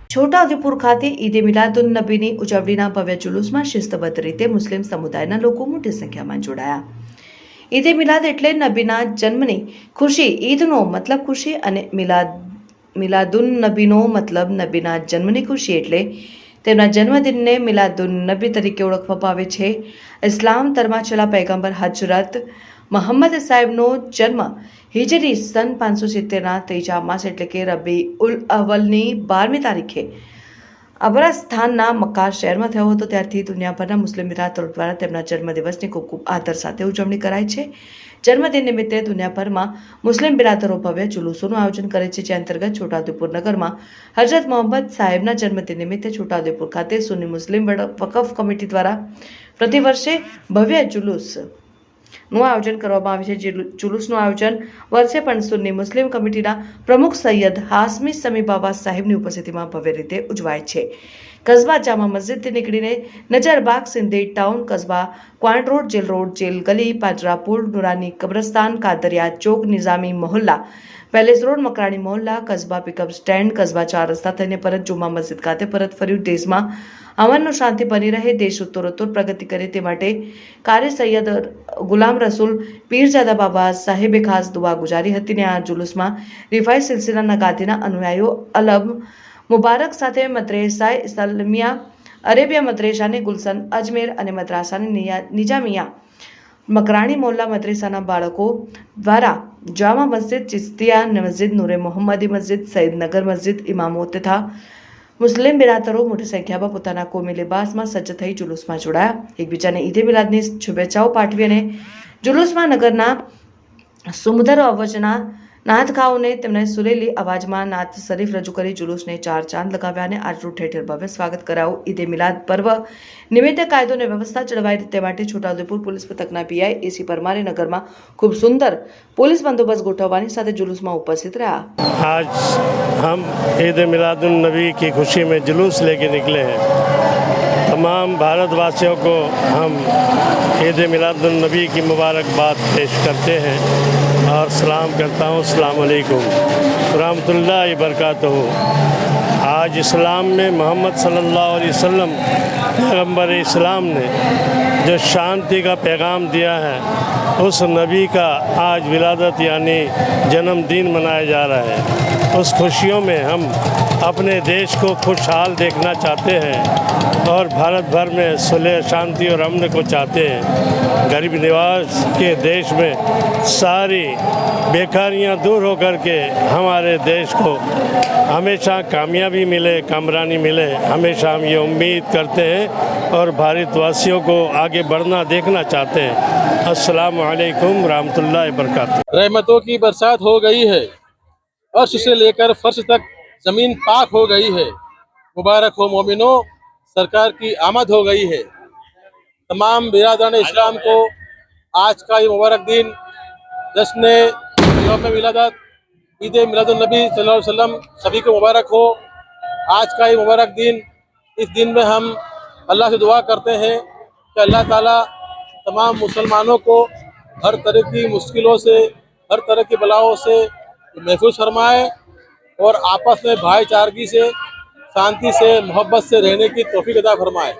છોટાઉદેપુર ખાતે ઈદે મિલાદુન નબીની ઉજવણીના ભવ્ય જુલુસમાં શિસ્તબદ્ધ રીતે મુસ્લિમ સમુદાયના લોકો મોટી સંખ્યામાં જોડાયા। ઈદે મિલાદ એટલે નબીના જન્મની ખુશી। ઈદનો મતલબ ખુશી અને મિલાદુન નબીનો મતલબ નબીના જન્મની ખુશી એટલે તેમના જન્મદિનને મિલાદુન નબી તરીકે ઓળખવામાં આવે છે। ઇસ્લામ ધર્મમાં છેલ્લા પૈગંબર હજરત મોહમ્મદ સાહેબનો જન્મ હિજરી સન 570ના ત્રીજા માસ એટલે કે રબી ઉલ અવ્વલની 12મી તારીખે અફઘાનિસ્તાનના મક્કા શહેરમાં થયો હતો। ત્યારથી દુનિયાભરના મુસ્લિમ બિરાદરો દ્વારા તેમના જન્મદિવસની ખૂબ આદર સાથે ઉજવણી કરાય છે। જન્મદિન નિમિત્તે દુનિયાભરમાં મુસ્લિમ બિરાદરો ભવ્ય જુલુસોનું આયોજન કરે છે, જે અંતર્ગત છોટાઉદેપુર નગરમાં હજરત મોહમ્મદ સાહેબના જન્મદિન નિમિત્તે છોટાઉદેપુર ખાતે સુન્ની મુસ્લિમ વકફ કમિટી દ્વારા પ્રતિવર્ષે ભવ્ય જુલુસનું આયોજન કરવામાં આવે છે। જે જુલુસનું આયોજન વર્ષે પણ સુન્ની મુસ્લિમ કમિટીના પ્રમુખ સૈયદ હાસમી સમી બાબા સાહેબની ઉપસ્થિતિમાં ભવ્ય રીતે ઉજવાય છે। કસ્બા જામા મસ્જિદથી નીકળીને નજરબાગ, સિંધી ટાઉન, કસ્બા, ક્વાંટ રોડ, જેલ ગલી, પાંજરા પુલ, નુરાની કબ્રસ્તાન, કાદરિયા ચોક, નિઝામી મોહલ્લા, પેલેસ રોડ, મકરાણી મોહલ્લા, કસ્બા પિકઅપ સ્ટેન્ડ, કસ્બા 4 રસ્તા થઈને પરત જુમા મસ્જિદ ખાતે પરત ફર્યું। દેશમાં અમન શાંતિ બની રહે, દેશ ઉત્તરોત્તર પ્રગતિ કરે તે માટે કારી સૈયદ ગુલામ રસૂલ પીરજાદા બાબા સાહેબે ખાસ દુઆ ગુજારી હતી ને આ જુલુસમાં રિફાઈ સિલસિલાના ગાદીના અનુયાયીઓ અલબ મુબારક સાથે મદ્રેસાએ ઇસ્લામિયા અરેબિયા મદ્રેસાની ગુલશન અજમેર અને મદ્રાસાની નિજામિયા મકરાણી મોહલ્લા મદ્રેસાના બાળકો દ્વારા જામા મસ્જિદ, ચિશ્તિયા મસ્જિદ, નૂરે મોહમ્મદી મસ્જિદ, સૈદનગર મસ્જિદ ઇમામો તથા મુસ્લિમ બિરાદરો મોટી સંખ્યામાં પોતાના કોમી લિબાસમાં સજ્જ થઈ જુલુસમાં જોડાયા। એકબીજાને ઈદે મિલાદની શુભેચ્છાઓ પાઠવી અને જુલુસમાં નગરના સુમધર અવાજના નાદખાઓને તેમણે સુરેલી અવાજમાં નાત શરીફ રજૂ કરી જુલુસને 4 ચાંદ લગાવ્યા અને આટલું ઠેર ભવ્ય સ્વાગત કરાયું। ઈદે મિલાદ પર્વ નિમિત્તે કાયદો અને વ્યવસ્થા જળવાય તે માટે છોટાઉદેપુર પોલીસ મથકના પીઆઈ એસી પરમારે નગરમાં ખૂબ સુંદર पुलिस बंदोबस्त गोठववानी साथ जुलूस में उपस्थित रहा। आज हम ईद मिलादुन नबी की खुशी में जुलूस लेके निकले हैं। तमाम भारतवासियों को हम ईद मिलादुन नबी की मुबारकबाद पेश करते हैं और सलाम करता हूँ। अस्सलाम वालेकुम रहमतुल्लाहि बरकातहू। आज इस्लाम में मोहम्मद सल्लल्लाहु अलैहि वसल्लम पैगंबर इस्लाम ने जो शांति का पैगाम दिया है, उस नबी का आज विलादत यानी जन्मदिन मनाया जा रहा है। उस खुशियों में हम अपने देश को खुशहाल देखना चाहते हैं और भारत भर में सुलह, शांति और अमन को चाहते हैं। गरीब निवास के देश में सारी बेकारियां दूर होकर के हमारे देश को हमेशा कामयाबी मिले, कामरानी मिले, हमेशा हम ये उम्मीद करते हैं और भारतवासियों को आगे बढ़ना देखना चाहते हैं। अस्सलाम वालेकुम रहमतुल्लाहि बरकातहू। रहमतों की बरसात हो गई है, अर्श से लेकर फर्श तक ज़मीन पाक हो गई है। मुबारक हो मोमिनो, सरकार की आमद हो गई है। तमाम बिरादरान इस्लाम को आज का ये मुबारक दिन जश्न यौम विलादत ईद मिलादुन नबी सल्लल्लाहु अलैहि वसल्लम सभी को मुबारक हो। आज का ये मुबारक दिन, इस दिन में हम अल्लाह से दुआ करते हैं कि अल्लाह ताला तमाम मुसलमानों को हर तरह की मुश्किलों से, हर तरह की बलाओं से महफूज फरमाए और आपस में भाईचारगी से, शांति से, मोहब्बत से रहने की तौफीक अता फरमाए।